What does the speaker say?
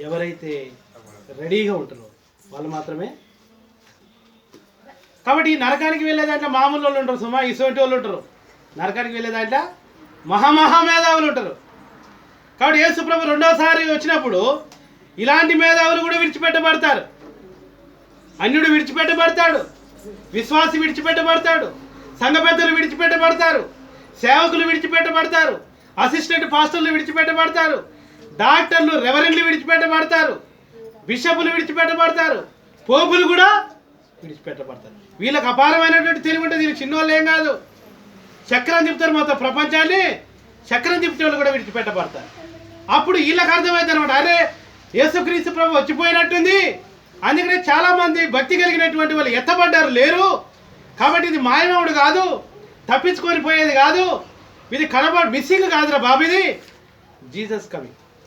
ఎవరైతే రెడీగా ఉంటారో వాళ్ళు మాత్రమే. కాబట్టి ఈ నరకానికి వెళ్ళే దాంట్లో మామూలు వాళ్ళు ఉంటారు, సుమా ఇసోటి వాళ్ళు ఉంటారు. నరకానికి వెళ్ళే దాంట్లో మహామేధావులు ఉంటారు. కాబట్టి యేసుప్రభు రెండోసారి వచ్చినప్పుడు ఇలాంటి మేధావులు కూడా విడిచిపెట్టబడతారు. అన్యుడు విడిచిపెట్టబడతాడు, విశ్వాసి విడిచిపెట్టబడతాడు, సంఘ పెద్దలు విడిచిపెట్టబడతారు, సేవకులు విడిచిపెట్టబడతారు, అసిస్టెంట్ పాస్టర్లు విడిచిపెట్టబడతారు, డాక్టర్లు రెవరెండ్లు విడిచిపెట్టబడతారు, బిషపులు విడిచిపెట్టబడతారు, పోపులు కూడా విడిచిపెట్టబడతారు. వీళ్ళకి అపారమైనటువంటి తెలివి ఉంటుంది. వీళ్ళు చిన్నవాళ్ళు ఏం కాదు, చక్రం తిప్పుతారు, మొత్తం ప్రపంచాన్ని చక్రం తిప్పే వాళ్ళు కూడా విడిచిపెట్టబడతారు. అప్పుడు వీళ్ళకి అర్థమవుతుంది అనమాట, అరే యేసుక్రీస్తు ప్రభు వచ్చిపోయినట్టుంది, అందుకనే చాలామంది భక్తి కలిగినటువంటి వాళ్ళు ఎత్తబడ్డారు లేరు. కాబట్టి ఇది మాయమవుడు కాదు, తప్పించుకొని పోయేది కాదు, ఇది మిస్సింగ్ కాదురా బాబు, ఇది జీసస్ కమింగ్.